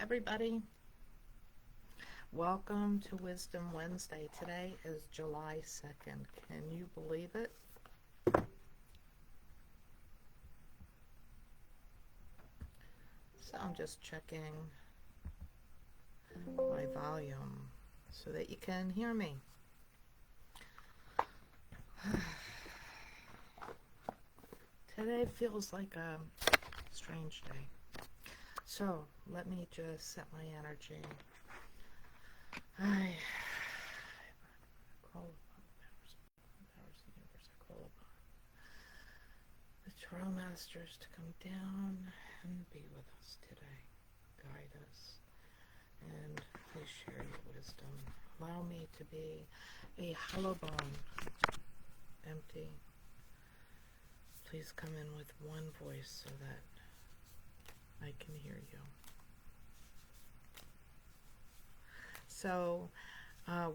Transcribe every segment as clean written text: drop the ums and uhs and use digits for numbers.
everybody. Welcome to Wisdom Wednesday. Today is July 2nd. Can you believe it? So I'm just checking my volume so that you can hear me. Today feels like a strange day. So let me just set my energy. I call upon the powers of the universe. I call upon the Tarot Masters to come down and be with us today. Guide us and please share your wisdom. Allow me to be a hollow bone, empty. Please come in with one voice so that I can hear you. So,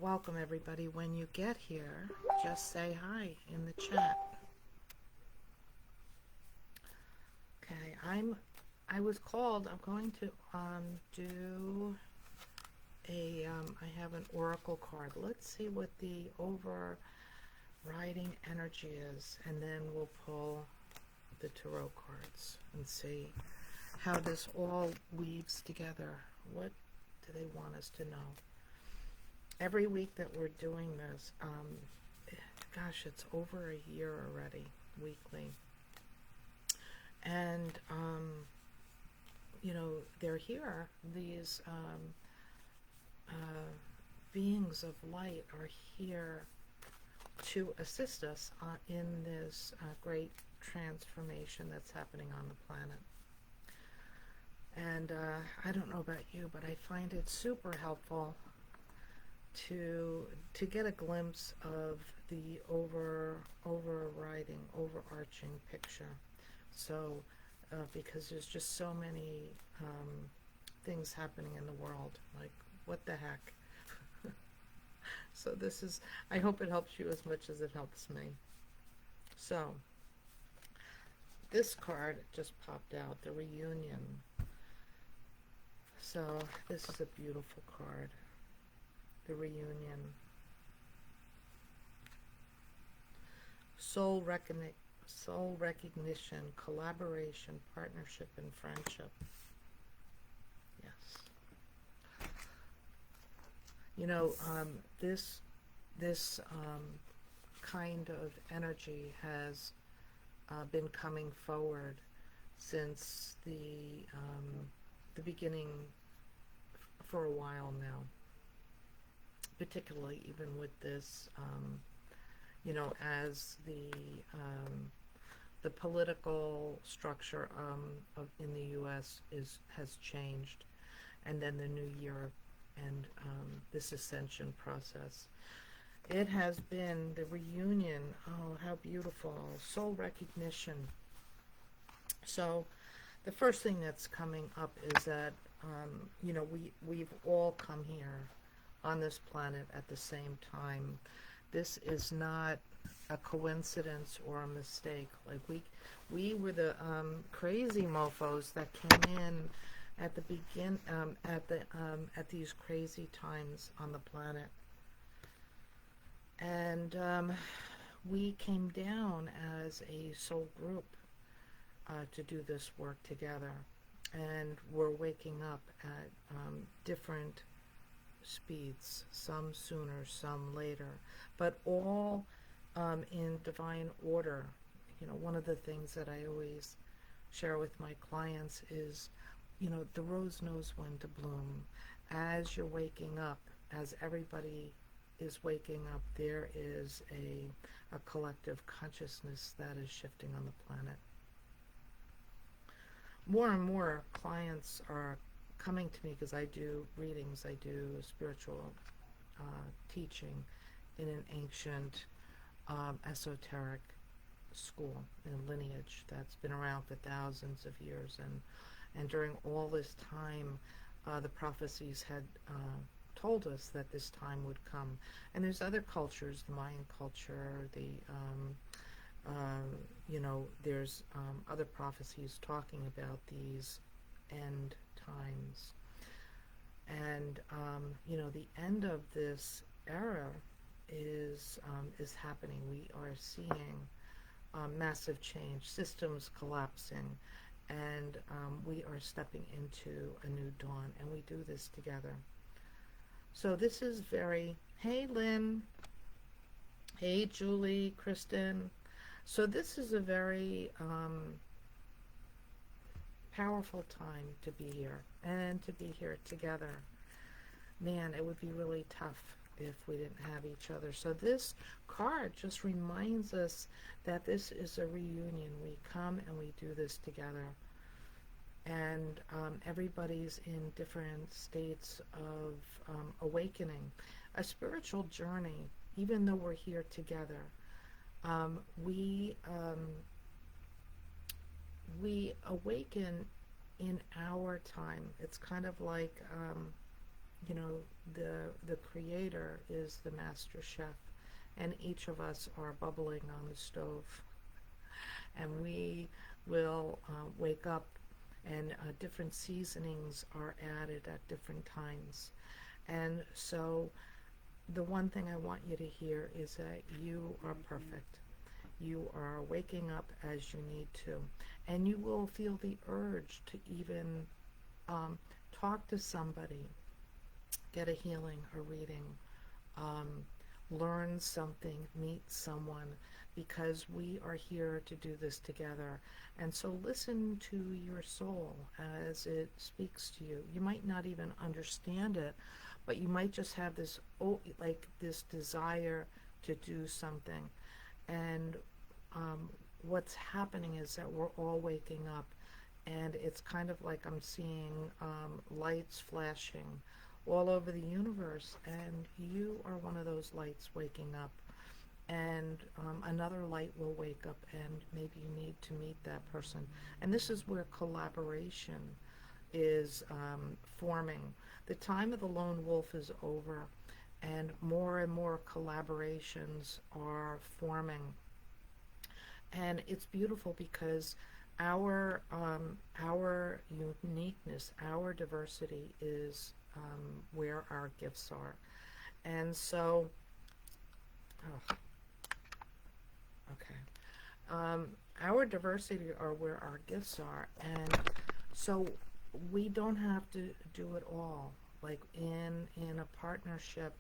welcome everybody. When you get here, just say hi in the chat. Okay, I'm going to do a, I have an oracle card. Let's see what the overriding energy is, and then we'll pull the tarot cards and see how this all weaves together. What do they want us to know? Every week that we're doing this, gosh, it's over a year already, weekly. And, you know, they're here. These beings of light are here to assist us in this great transformation that's happening on the planet. And I don't know about you, but I find it super helpful to get a glimpse of the overriding, overarching picture. So, because there's just so many things happening in the world, like, what the heck? So this is, I hope it helps you as much as it helps me. So, this card just popped out, the reunion. So, this is a beautiful card. The reunion. Soul recognition, collaboration, partnership, and friendship. Yes. You know, this kind of energy has been coming forward since the beginning for a while now. Particularly even with this, you know, as the political structure in the U.S. has changed, and then the new year and this ascension process. It has been the reunion. Oh, how beautiful. Soul recognition. So the first thing that's coming up is that, you know, we've all come here on this planet at the same time. This is not a coincidence or a mistake. Like we were the crazy mofos that came in at the at these crazy times on the planet, and we came down as a soul group to do this work together, and we're waking up at different speeds, some sooner, some later, but all in divine order. You know, one of the things that I always share with my clients is, you know, the rose knows when to bloom. As you're waking up, as everybody is waking up, there is a collective consciousness that is shifting on the planet. More and more clients are coming to me because I do readings, I do spiritual teaching in an ancient esoteric school and lineage that's been around for thousands of years, and during all this time the prophecies had told us that this time would come. And there's other cultures, the Mayan culture, the you know, there's other prophecies talking about these end times. And the end of this era is happening. We are seeing massive change, systems collapsing, and we are stepping into a new dawn, and we do this together. So this is very, hey Lynn, hey Julie, Kristen. So this is a very powerful time to be here and to be here together. Man, it would be really tough if we didn't have each other. So this card just reminds us that this is a reunion. We come and we do this together. And everybody's in different states of awakening, a spiritual journey. Even though we're here together, we we awaken in our time. It's kind of like the creator is the master chef, and each of us are bubbling on the stove, and we will wake up, and different seasonings are added at different times. And so the one thing I want you to hear is that you are perfect. You are waking up as you need to, and you will feel the urge to even talk to somebody, get a healing, a reading, um, learn something, meet someone, because we are here to do this together. And so listen to your soul as it speaks to you. You might not even understand it, but you might just have this this desire to do something. And what's happening is that we're all waking up, and it's kind of like I'm seeing lights flashing all over the universe, and you are one of those lights waking up. And another light will wake up, and maybe you need to meet that person. And this is where collaboration is forming. The time of the lone wolf is over, and more collaborations are forming. And it's beautiful because our uniqueness, our diversity is where our gifts are. And so, oh, okay, our diversity are where our gifts are, and so we don't have to do it all. Like in a partnership,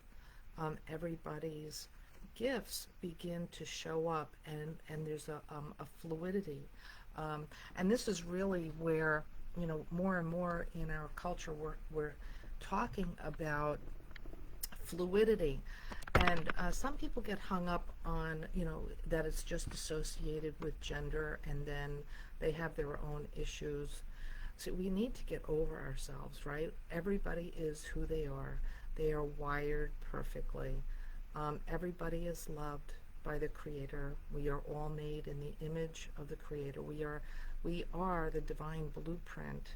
everybody's gifts begin to show up, and there's a fluidity, and this is really where more and more in our culture we're talking about fluidity. And some people get hung up on that it's just associated with gender, and then they have their own issues. So we need to get over ourselves, right? Everybody is who they are. They are wired perfectly. Everybody is loved by the Creator. We are all made in the image of the Creator. We are the divine blueprint.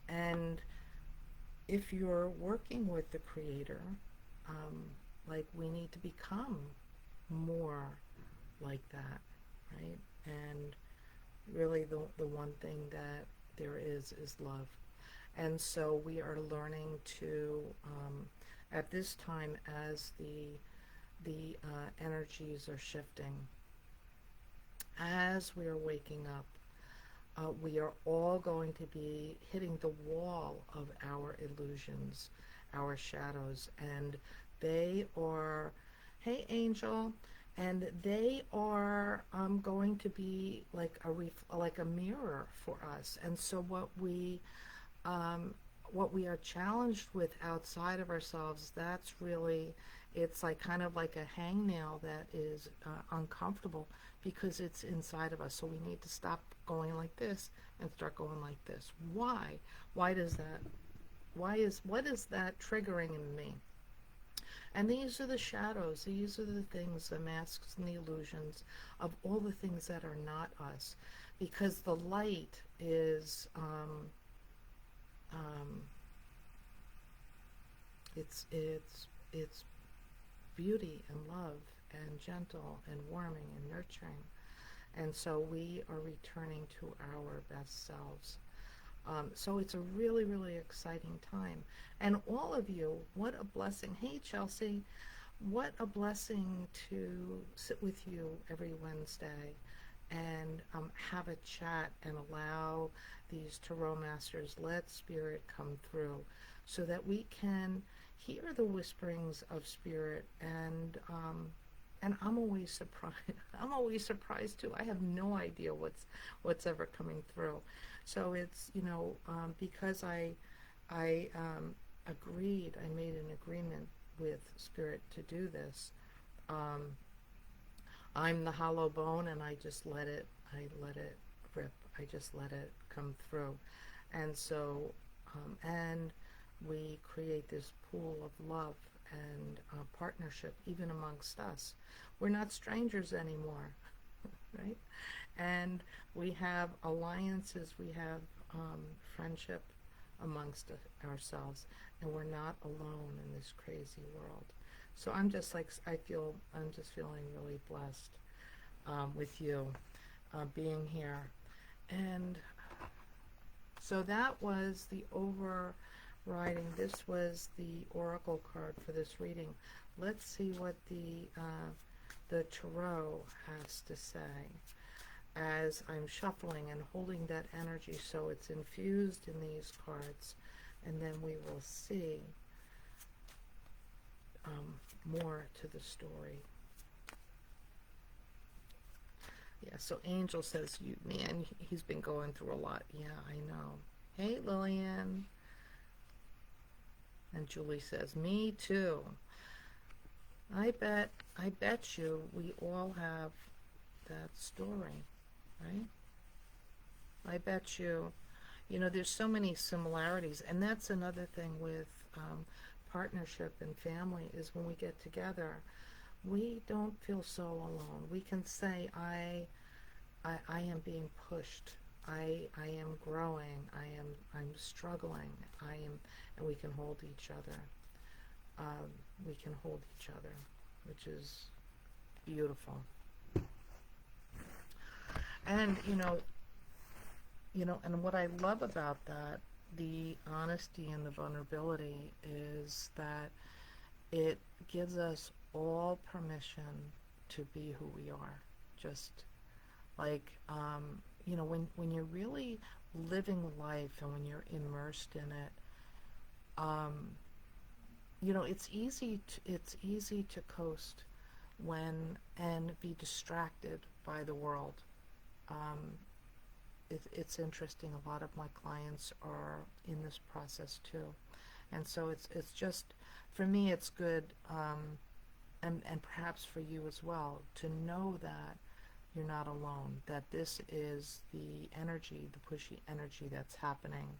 And if you're working with the Creator, we need to become more like that, right? And really the one thing that there is love. And so we are learning to, at this time, as the energies are shifting, as we are waking up, we are all going to be hitting the wall of our illusions, our shadows, and they are, hey Angel, and they are going to be like a mirror for us. And so what we are challenged with outside of ourselves, that's really, it's like kind of like a hangnail that is uncomfortable because it's inside of us. So we need to stop going like this and start going like this. Why? Why does that? What is that triggering in me? And these are the shadows. These are the things, the masks and the illusions of all the things that are not us. Because the light is, it's beauty and love and gentle and warming and nurturing. And so we are returning to our best selves. So it's a really, really exciting time. And all of you, what a blessing. Hey, Chelsea, what a blessing to sit with you every Wednesday and have a chat and allow these tarot masters, let spirit come through so that we can hear the whisperings of spirit. And I'm always surprised. I'm always surprised too. I have no idea what's ever coming through. So it's, because I agreed. I made an agreement with spirit to do this. Um, I'm the hollow bone, and I just let it. I let it rip. I just let it come through, and so, and we create this pool of love and partnership, even amongst us. We're not strangers anymore, right? And we have alliances. We have friendship amongst ourselves, and we're not alone in this crazy world. So I'm just like, I'm just feeling really blessed with you being here. And so that was the overriding. This was the oracle card for this reading. Let's see what the tarot has to say as I'm shuffling and holding that energy so it's infused in these cards, and then we will see more to the story. Yeah, so Angel says, "You man, he's been going through a lot." Yeah, I know. Hey, Lillian. And Julie says, "Me too." I bet you we all have that story, right? I bet you, there's so many similarities, and that's another thing with partnership and family is when we get together, we don't feel so alone. We can say, I am being pushed. I am growing. I'm struggling. And we can hold each other. We can hold each other, which is beautiful. And and what I love about that, the honesty and the vulnerability, is that it gives us all permission to be who we are. Just like, when you're really living life and when you're immersed in it, it's easy to coast and be distracted by the world. It's interesting. A lot of my clients are in this process too, and so it's just, for me, it's good, and perhaps for you as well, to know that you're not alone. That this is the energy, the pushy energy that's happening.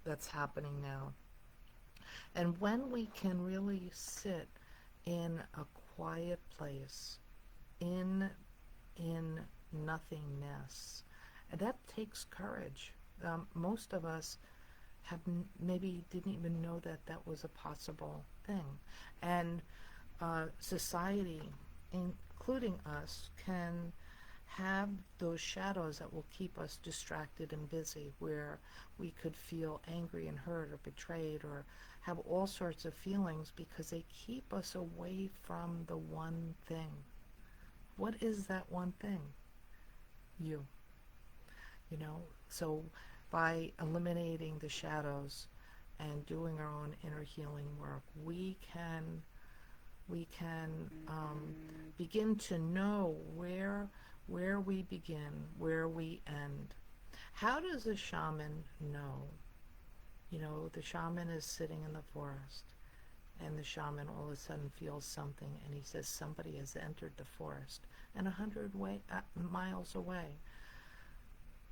That's happening now. And when we can really sit in a quiet place, in nothingness, and that takes courage. Most of us have maybe didn't even know that that was a possible thing, and society, including us, can have those shadows that will keep us distracted and busy, where we could feel angry and hurt or betrayed or have all sorts of feelings because they keep us away from the one thing. What is that one thing? You. So by eliminating the shadows and doing our own inner healing work, we can begin to know where we begin, where we end. How does a shaman know? The shaman is sitting in the forest, and the shaman all of a sudden feels something, and he says somebody has entered the forest, and 100 miles away,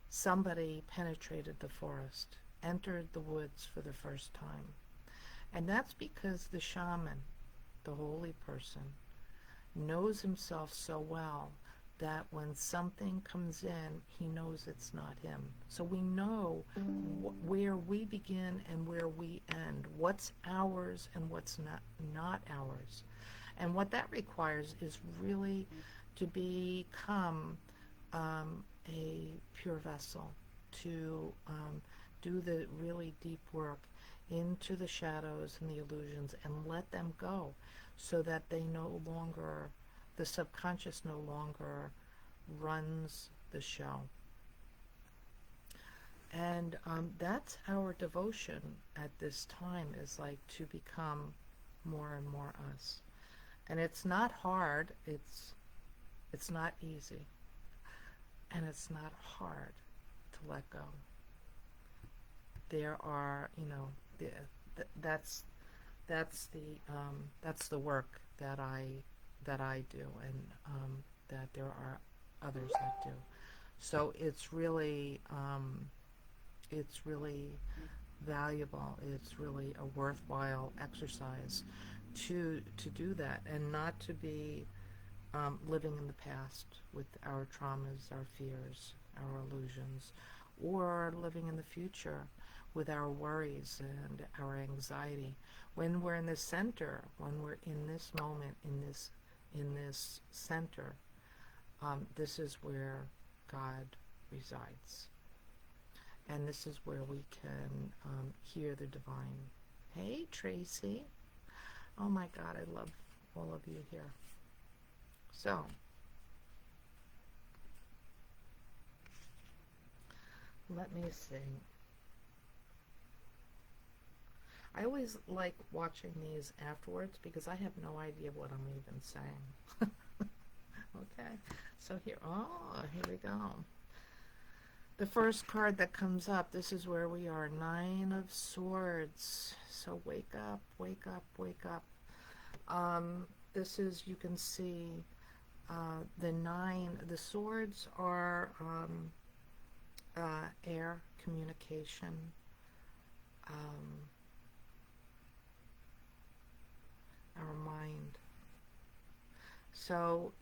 somebody penetrated the forest, entered the woods for the first time. And that's because the shaman, the holy person, knows himself so well that when something comes in, he knows it's not him. So we know where we begin and where we end, what's ours and what's not ours. And what that requires is really to become a pure vessel, to do the really deep work into the shadows and the illusions and let them go, so that they no longer, the subconscious no longer runs the show. And that's our devotion at this time, is like to become more and more us. And it's not hard, it's not easy, and it's not hard to let go. There are, that's that's the work that I do, and that there are others that do. So it's really valuable. It's really a worthwhile exercise to do that, and not to be living in the past with our traumas, our fears, our illusions, or living in the future with our worries and our anxiety. When we're in the center, when we're in this moment, in this center, this is where God resides, and this is where we can hear the divine. Hey, Tracy. Oh my God, I love all of you here. So, let me see. I always like watching these afterwards because I have no idea what I'm even saying. Okay, so here we go. The first card that comes up, this is where we are, Nine of Swords. So wake up, wake up, wake up. This is, you can see, the swords are air, communication, our mind. So,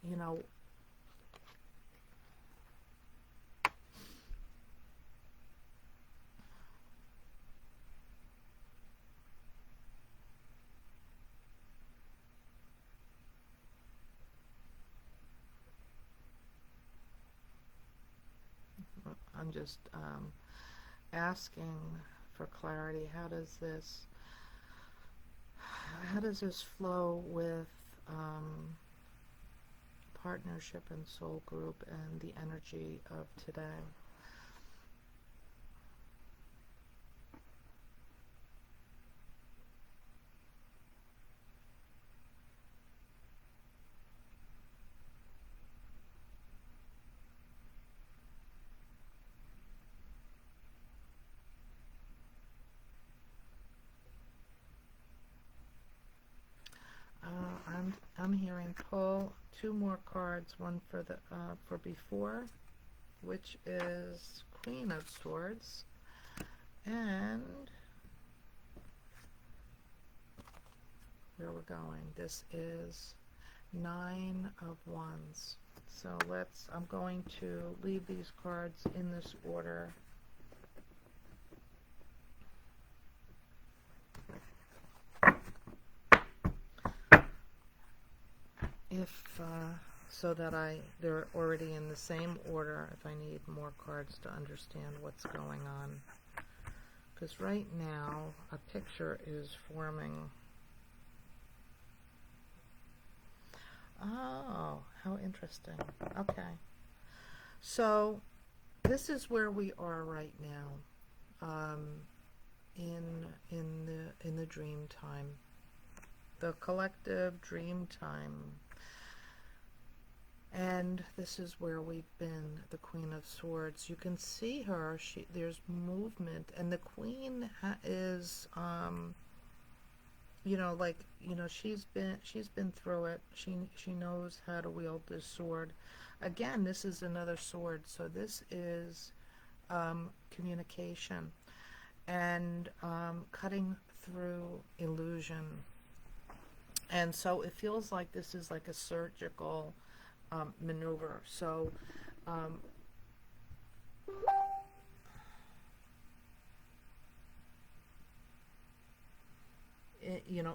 I'm just asking for clarity. How does this flow with partnership and soul group and the energy of today? I'm hearing pull two more cards, one for the for before, which is Queen of Swords, and where we're going. This is Nine of Wands. So I'm going to leave these cards in this order. So that they're already in the same order if I need more cards to understand what's going on. Because right now a picture is forming. Oh, how interesting. Okay. So this is where we are right now, in the dream time, the collective dream time. And this is where we've been, the Queen of Swords. You can see her. There's movement, and the Queen is, she's been through it. She knows how to wield this sword. Again, this is another sword. So this is communication and cutting through illusion. And so it feels like this is like a surgical maneuver. So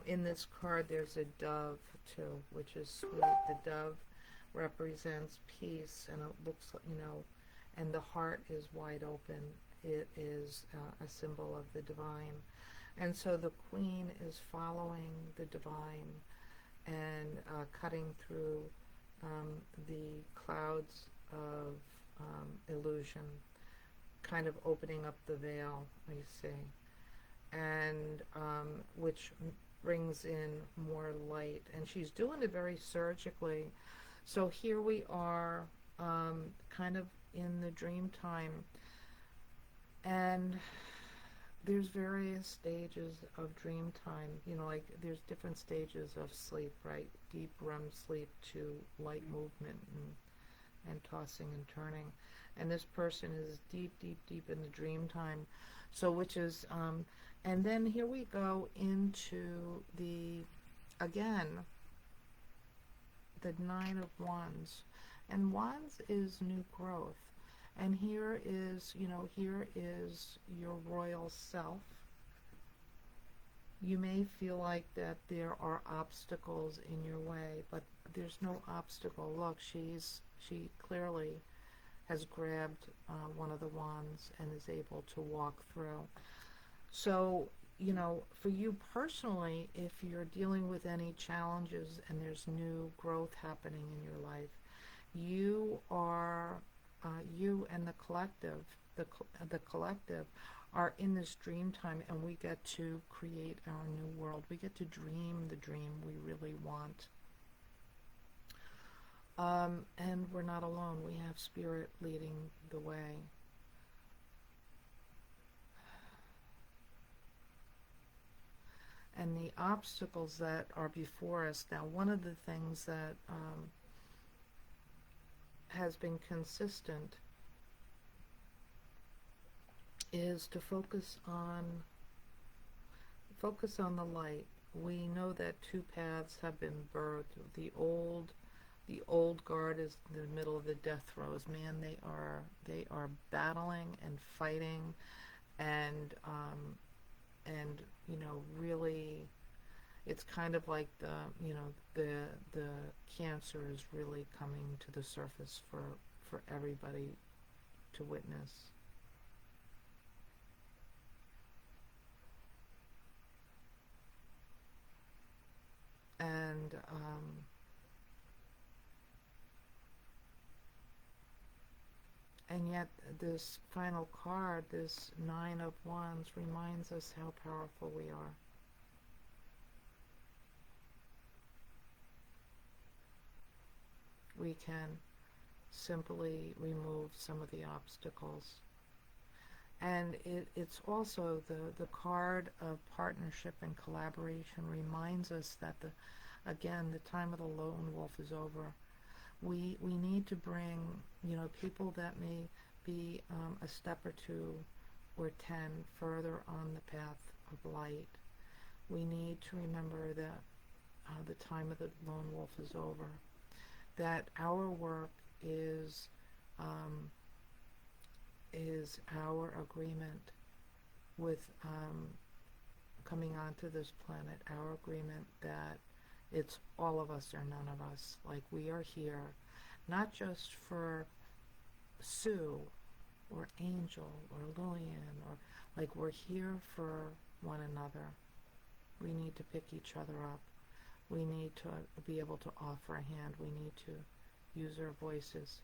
in this card there's a dove too, which is sweet. The dove represents peace, and it looks, and the heart is wide open. It is a symbol of the divine. And so the queen is following the divine and cutting through the clouds of illusion, kind of opening up the veil, you see, and which brings in more light. And she's doing it very surgically. So here we are, kind of in the dream time, and there's various stages of dream time. You know, like there's different stages of sleep, right? Deep REM sleep to light movement and tossing and turning. And this person is deep, deep, deep in the dream time. So, which is, and then here we go into again, the Nine of Wands. And Wands is new growth. And here is, here is your royal self. You may feel like that there are obstacles in your way, but there's no obstacle. Look, she clearly has grabbed one of the wands and is able to walk through. So, for you personally, if you're dealing with any challenges and there's new growth happening in your life, you and the collective, the collective are in this dream time, and we get to create our new world. We get to dream the dream we really want. And we're not alone. We have spirit leading the way. And the obstacles that are before us now, one of the things that has been consistent is to focus on the light. We know that two paths have been birthed. The old guard is in the middle of the death throes. Man, they are battling and fighting, and really, it's kind of like the cancer is really coming to the surface for everybody to witness. And yet this final card, this Nine of Wands, reminds us how powerful we are. We can simply remove some of the obstacles. And it's also the card of partnership and collaboration reminds us that again, the time of the lone wolf is over. We need to bring, people that may be a step or two or 10 further on the path of light. We need to remember that the time of the lone wolf is over. That our work is our agreement with coming onto this planet, our agreement that it's all of us or none of us. Like, we are here, not just for Sue or Angel or Lillian, or like, we're here for one another. We need to pick each other up. We need to be able to offer a hand. We need to use our voices,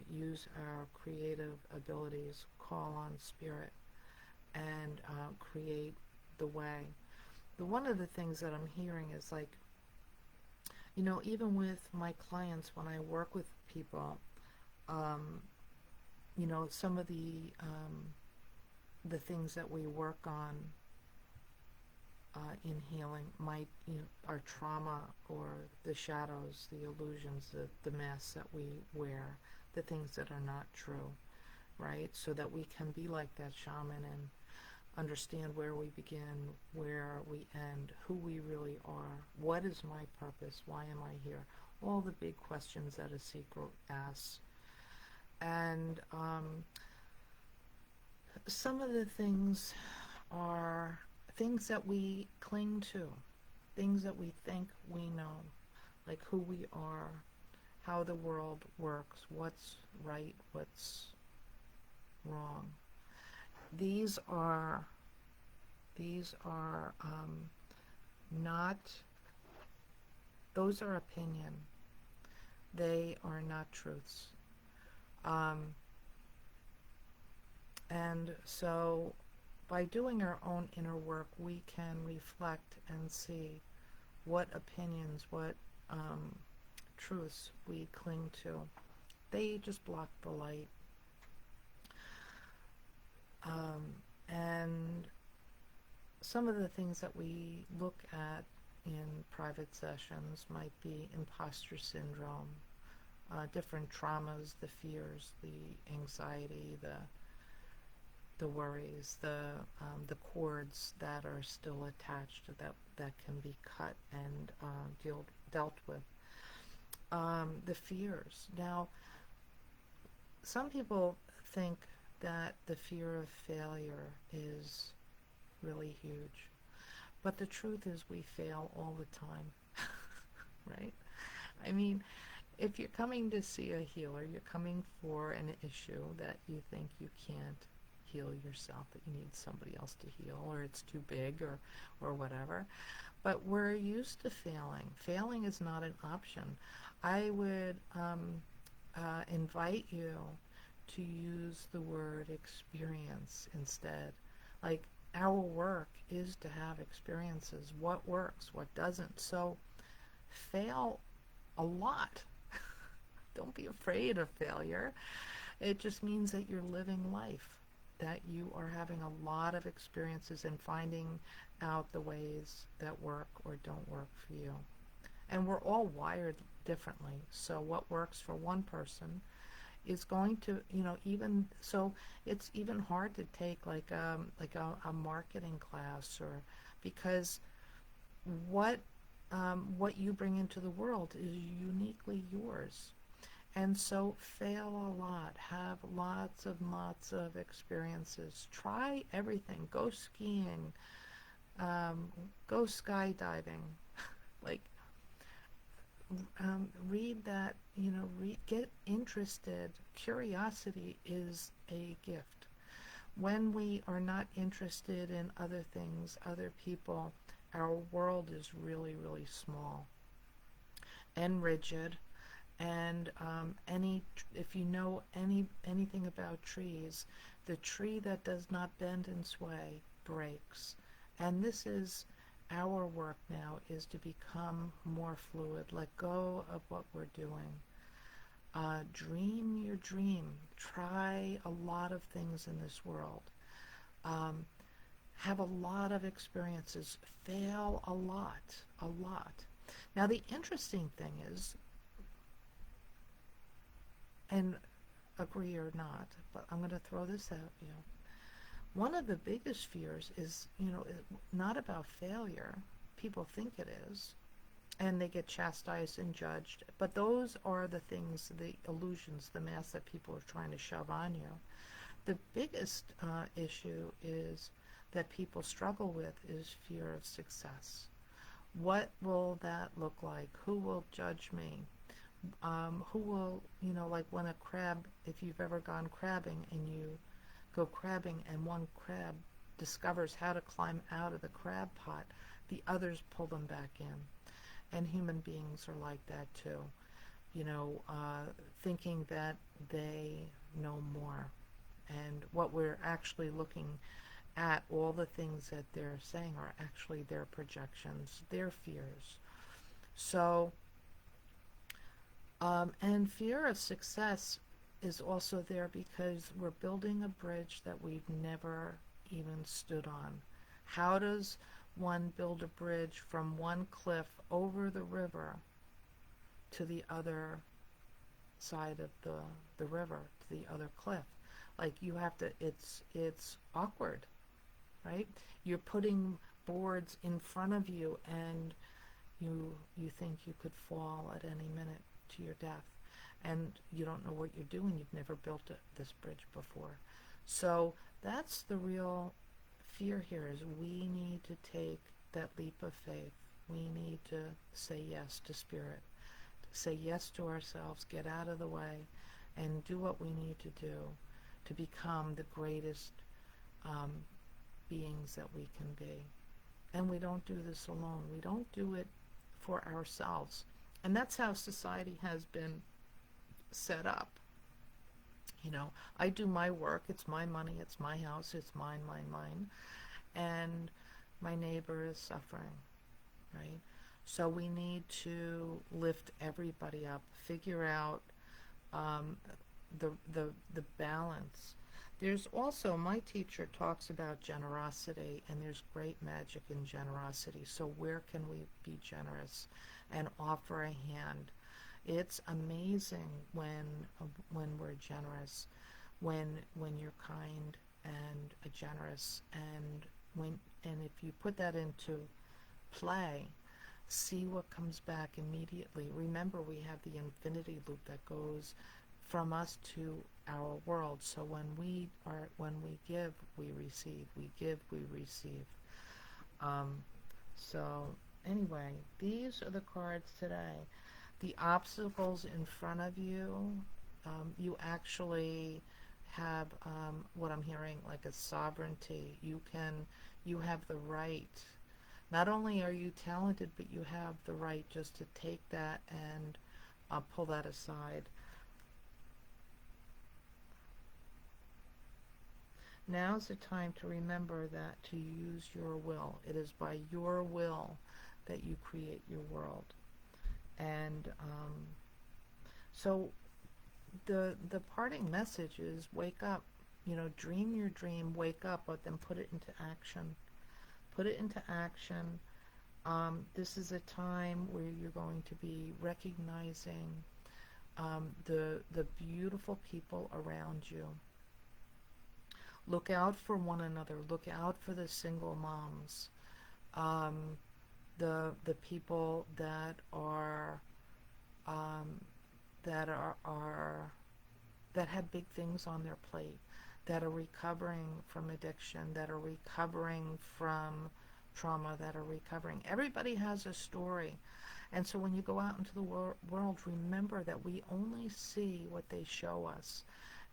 use our creative abilities, call on spirit, and create the way. One of the things that I'm hearing is like, even with my clients, when I work with people, some of the things that we work on in healing might, our trauma or the shadows, the illusions, the masks that we wear, the things that are not true, right? So that we can be like that shaman and understand where we begin, where we end, who we really are, what is my purpose, why am I here, all the big questions that a seeker asks. And some of the things are things that we cling to, things that we think we know, like who we are, how the world works, what's right, what's wrong. These are these are not, those are opinion. They are not truths. Um, and so by doing our own inner work, we can reflect and see what opinions, what truths we cling to. They just block the light. And some of the things that we look at in private sessions might be imposter syndrome, different traumas, the fears, the anxiety, the worries, the cords that are still attached that can be cut and dealt with. The fears. Now, some people think that the fear of failure is really huge, but the truth is we fail all the time, right? I mean, if you're coming to see a healer, you're coming for an issue that you think you can't heal yourself, that you need somebody else to heal, or it's too big, or whatever. But we're used to failing. Failing is not an option. I would invite you to use the word experience instead. Like, our work is to have experiences. What works, what doesn't. So fail a lot. Don't be afraid of failure. It just means that you're living life, that you are having a lot of experiences and finding out the ways that work or don't work for you. And we're all wired differently. So what works for one person is going to, even so, it's even hard to take like a marketing class, or because what you bring into the world is uniquely yours. And so fail a lot, have lots of experiences, try everything, go skiing, go skydiving, like read that, get interested. Curiosity is a gift. When we are not interested in other things, other people, our world is really, really small and rigid. And if you know anything about trees, the tree that does not bend and sway breaks. And this is our work now, is to become more fluid, let go of what we're doing. Dream your dream. Try a lot of things in this world. Have a lot of experiences. Fail a lot, a lot. Now, the interesting thing is, and agree or not, but I'm going to throw this at you. One of the biggest fears is, not about failure. People think it is, and they get chastised and judged. But those are the things, the illusions, the masks that people are trying to shove on you. The biggest issue is that people struggle with is fear of success. What will that look like? Who will judge me? Who will, like when a crab, if you've ever gone crabbing and you go crabbing and one crab discovers how to climb out of the crab pot, the others pull them back in. And human beings are like that too, thinking that they know more. And what we're actually looking at, all the things that they're saying, are actually their projections, their fears. So, and fear of success is also there because we're building a bridge that we've never even stood on. How does one build a bridge from one cliff over the river to the other side of the river, to the other cliff? Like, you have to, it's awkward, right? You're putting boards in front of you, and you think you could fall at any minute to your death, and you don't know what you're doing. You've never built this bridge before. So that's the real fear here, is we need to take that leap of faith. We need to say yes to spirit, say yes to ourselves, get out of the way, and do what we need to do to become the greatest um, beings that we can be. And we don't do this alone. We don't do it for ourselves. And that's how society has been set up. You know, I do my work, it's my money, it's my house, it's mine, mine, mine. And my neighbor is suffering, right? So we need to lift everybody up, figure out um, the balance. There's also, my teacher talks about generosity, and there's great magic in generosity. So where can we be generous and offer a hand? It's amazing when we're generous, when you're kind and generous, and if you put that into play, see what comes back immediately. Remember, we have the infinity loop that goes from us to our world. So when we give, we receive. We give, we receive. So anyway, these are the cards today. The obstacles in front of you, you actually have what I'm hearing, like a sovereignty. You have the right. Not only are you talented, but you have the right just to take that and pull that aside. Now's the time to remember that to use your will. It is by your will that you create your world. And so the parting message is wake up. You know, dream your dream, wake up, but then put it into action. Put it into action. This is a time where you're going to be recognizing the beautiful people around you. Look out for one another. Look out for the single moms, the people um, that have big things on their plate, that are recovering from addiction, that are recovering from trauma, that are recovering. Everybody has a story. And so when you go out into the world, remember that we only see what they show us,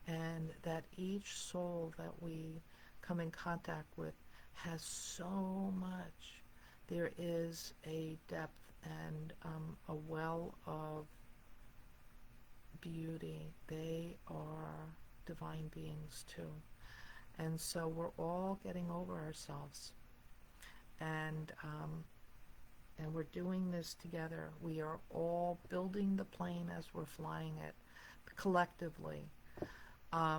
and that each soul that we come in contact with has so much. There is a depth and a well of beauty. They are divine beings too. And so we're all getting over ourselves. And we're doing this together. We are all building the plane as we're flying it collectively. I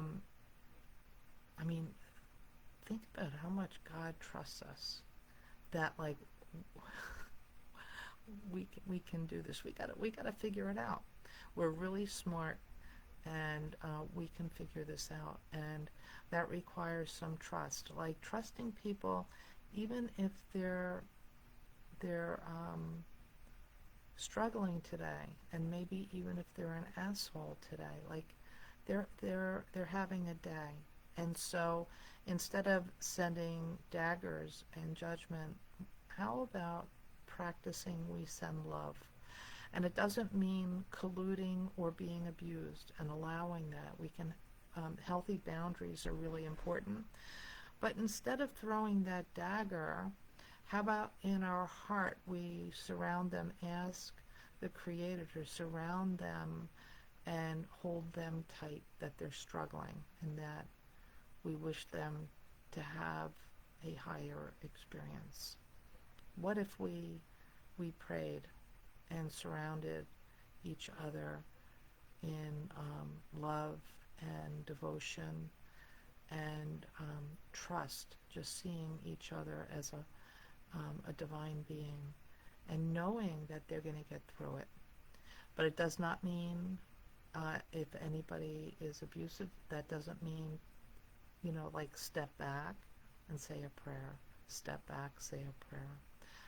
mean, think about how much God trusts us. That like we can do this. We gotta figure it out. We're really smart, and we can figure this out. And that requires some trust, like trusting people, even if they're struggling today, and maybe even if they're an asshole today, like they're having a day. And so instead of sending daggers and judgment, how about practicing we send love? And it doesn't mean colluding or being abused, and allowing that. We can healthy boundaries are really important. But instead of throwing that dagger, how about in our heart we surround them, ask the Creator to surround them and hold them tight, that they're struggling, and that we wish them to have a higher experience. What if we prayed and surrounded each other in love and devotion and trust, just seeing each other as a divine being, and knowing that they're going to get through it. But it does not mean if anybody is abusive, that doesn't mean, like step back and say a prayer. Step back, say a prayer.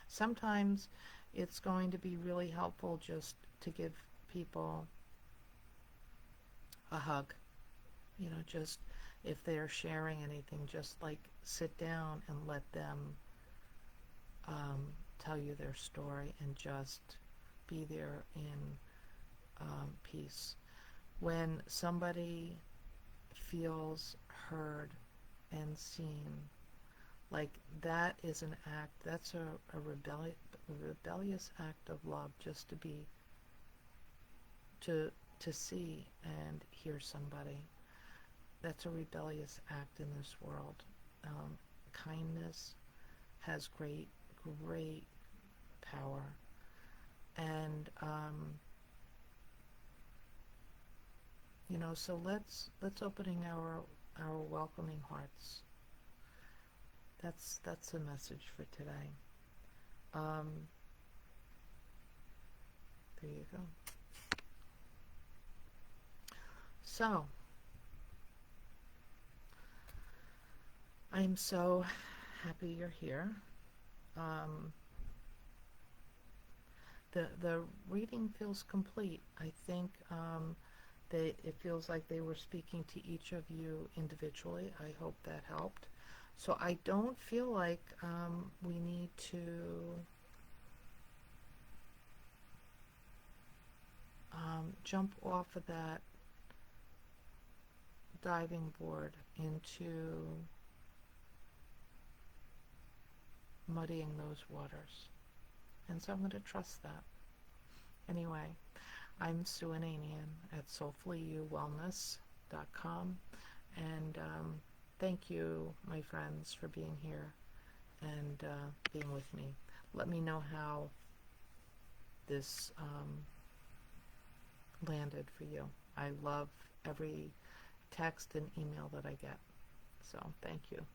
Sometimes it's going to be really helpful just to give people a hug. Just if they're sharing anything, just like sit down and let them tell you their story, and just be there in piece. When somebody feels heard and seen, like that is an act, that's a rebellious act of love, just to be, to see and hear somebody. That's a rebellious act in this world. Kindness has great power. And so let's opening our welcoming hearts. That's a message for today. There you go. So I'm so happy you're here. The reading feels complete. I think it feels like they were speaking to each of you individually. I hope that helped. So I don't feel like we need to jump off of that diving board into muddying those waters. And so I'm going to trust that. Anyway, I'm Sue Ananian at soulfullyouwellness.com, and thank you, my friends, for being here and being with me. Let me know how this landed for you. I love every text and email that I get. So thank you.